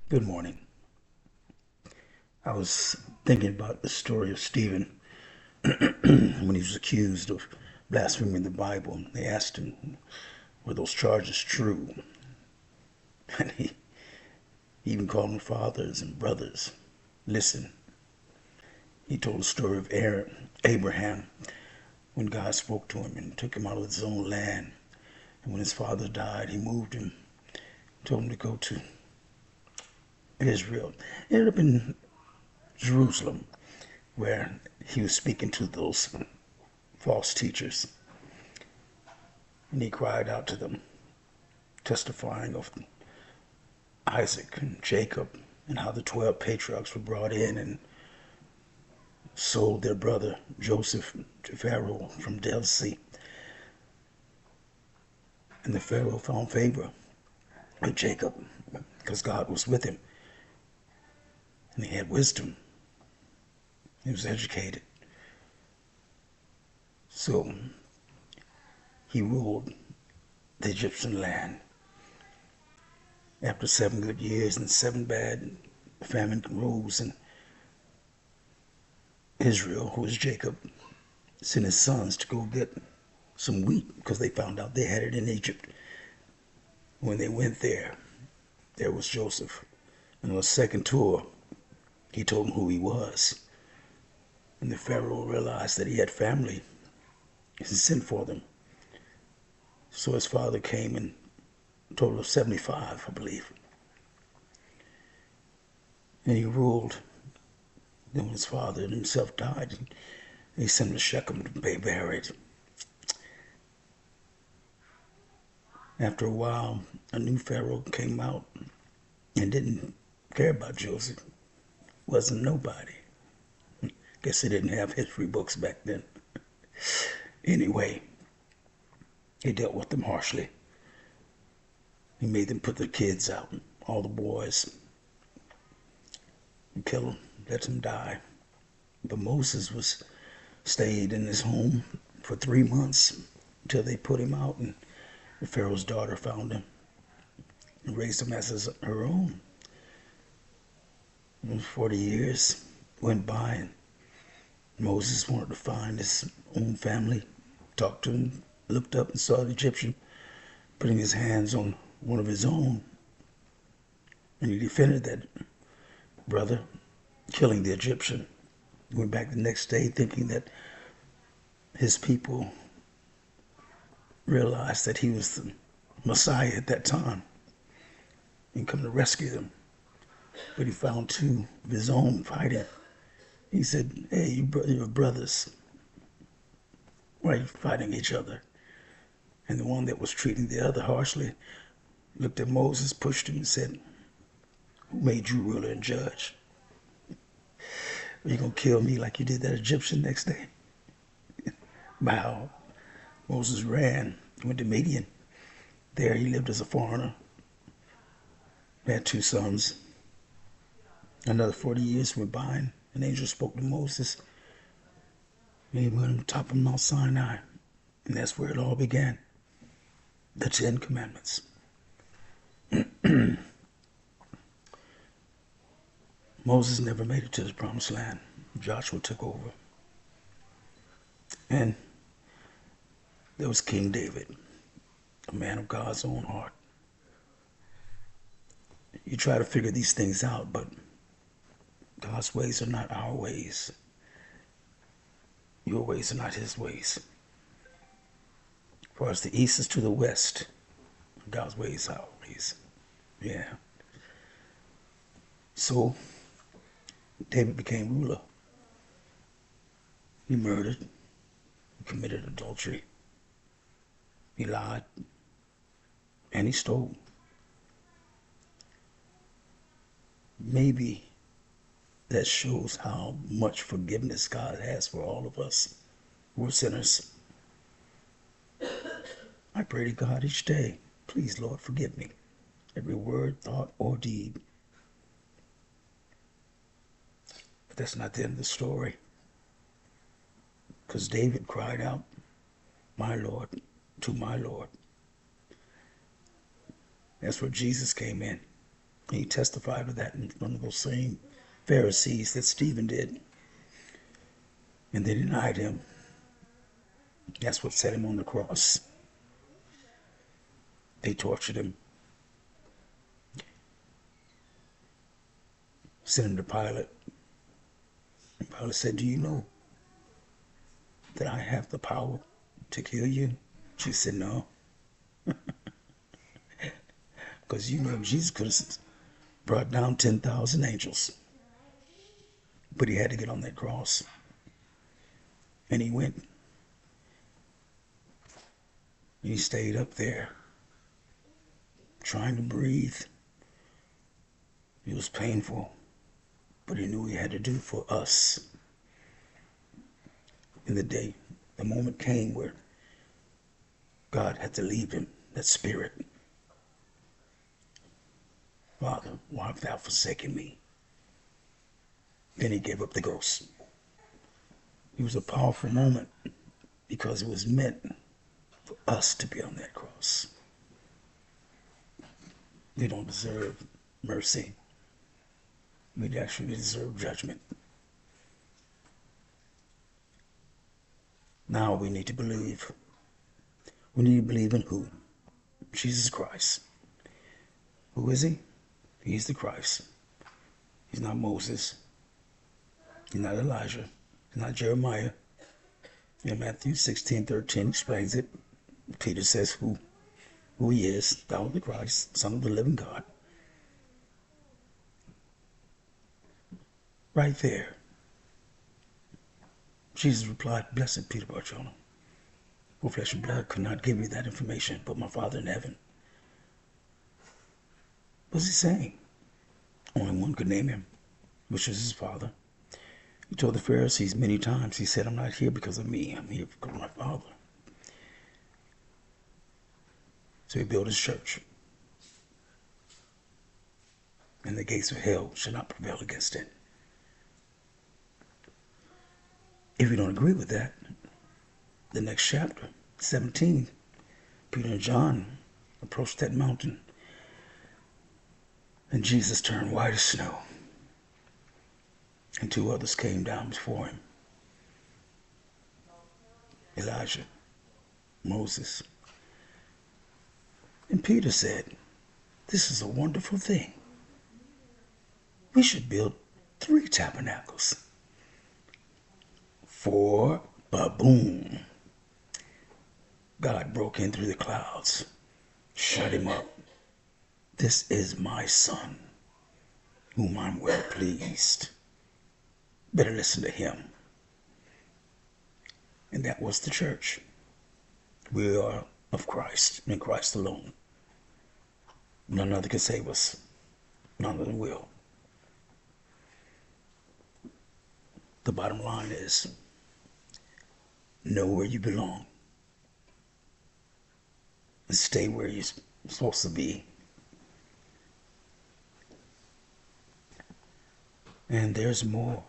Good morning. I was thinking about the story of Stephen when he was accused of blaspheming the Bible. They asked him, were those charges true? And he even called them fathers and brothers. Listen, he told the story of Abraham, when God spoke to him and took him out of his own land. And when his father died, he moved him, told him to go to Israel. He ended up in Jerusalem, where he was speaking to those false teachers. And he cried out to them, testifying of Isaac and Jacob and how the 12 patriarchs were brought in and sold their brother Joseph to Pharaoh from Dead Sea. And the Pharaoh found favor with Jacob because God was with him. And he had wisdom. He was educated. So he ruled the Egyptian land. After 7 good years and 7 bad, famine rose, and Israel, who was Jacob, sent his sons to go get some wheat because they found out they had it in Egypt. When they went there was Joseph. And on the second tour, he told them who he was. And the Pharaoh realized that he had family and sent for them. So his father came in a total of 75, I believe. And he ruled. Then when his father himself died, he sent him to Shechem to be buried. After a while, a new Pharaoh came out and didn't care about Joseph. Wasn't nobody. Guess they didn't have history books back then. Anyway, he dealt with them harshly. He made them put their kids out, all the boys, and kill them, let them die. But Moses stayed in his home for 3 months until they put him out, and the Pharaoh's daughter found him and raised him as her own. And 40 years went by, and Moses wanted to find his own family, talked to him, looked up and saw the Egyptian putting his hands on one of his own. And he defended that brother, killing the Egyptian. He went back the next day thinking that his people realized that he was the Messiah at that time and come to rescue them. But he found 2 of his own fighting. He said, hey, you're brothers. Why are you fighting each other? And the one that was treating the other harshly looked at Moses, pushed him, and said, who made you ruler and judge? Are you going to kill me like you did that Egyptian next day? Wow. Moses ran, went to Midian. There he lived as a foreigner. Had 2 sons. Another 40 years went by, and an angel spoke to Moses. And he went on top of Mount Sinai. And that's where it all began. The 10 Commandments. Moses never made it to the promised land. Joshua took over. And there was King David, a man of God's own heart. You try to figure these things out, but God's ways are not our ways. Your ways are not his ways. As far as the east is to the west, God's ways are our ways. Yeah. So David became ruler. He murdered. He committed adultery. He lied. And he stole. Maybe that shows how much forgiveness God has for all of us. We're sinners. I pray to God each day, please, Lord, forgive me. Every word, thought, or deed. But that's not the end of the story. Because David cried out, my Lord, to my Lord. That's where Jesus came in. He testified to that in front of those same Pharisees that Stephen did. And they denied him. That's what set him on the cross. They tortured him. Sent him to Pilate. And Pilate said, do you know that I have the power to kill you? She said, no. Because you know Jesus could have brought down 10,000 angels. But he had to get on that cross. And he went. And he stayed up there, trying to breathe. It was painful, but he knew he had to do for us. In the moment came where God had to leave him, that spirit. Father, why have thou forsaken me? Then he gave up the ghost. It was a powerful moment because it was meant for us to be on that cross. We don't deserve mercy. We actually deserve judgment. Now we need to believe. We need to believe in who? Jesus Christ. Who is he? He's the Christ. He's not Moses. He's not Elijah. He's not Jeremiah. In Matthew 16:13 explains it. Peter says who he is. Thou art the Christ, Son of the living God. Right there. Jesus replied, blessed Peter Barjona. For flesh and blood could not give you that information, but my Father in heaven. What's he saying? Only one could name him, which is his Father. He told the Pharisees many times, he said, I'm not here because of me, I'm here because of my Father. So he built his church. And the gates of hell shall not prevail against it. If you don't agree with that, the next chapter, 17, Peter and John approached that mountain, and Jesus turned white as snow, and two others came down before him. Elijah, Moses. And Peter said, this is a wonderful thing. We should build 3 tabernacles. 4, ba-boom. God broke in through the clouds, shut him up. This is my son, whom I'm well pleased. Better listen to him. And that was the church. We are of Christ, and Christ alone. None other can save us. None other will. The bottom line is, know where you belong. And stay where you're supposed to be. And there's more.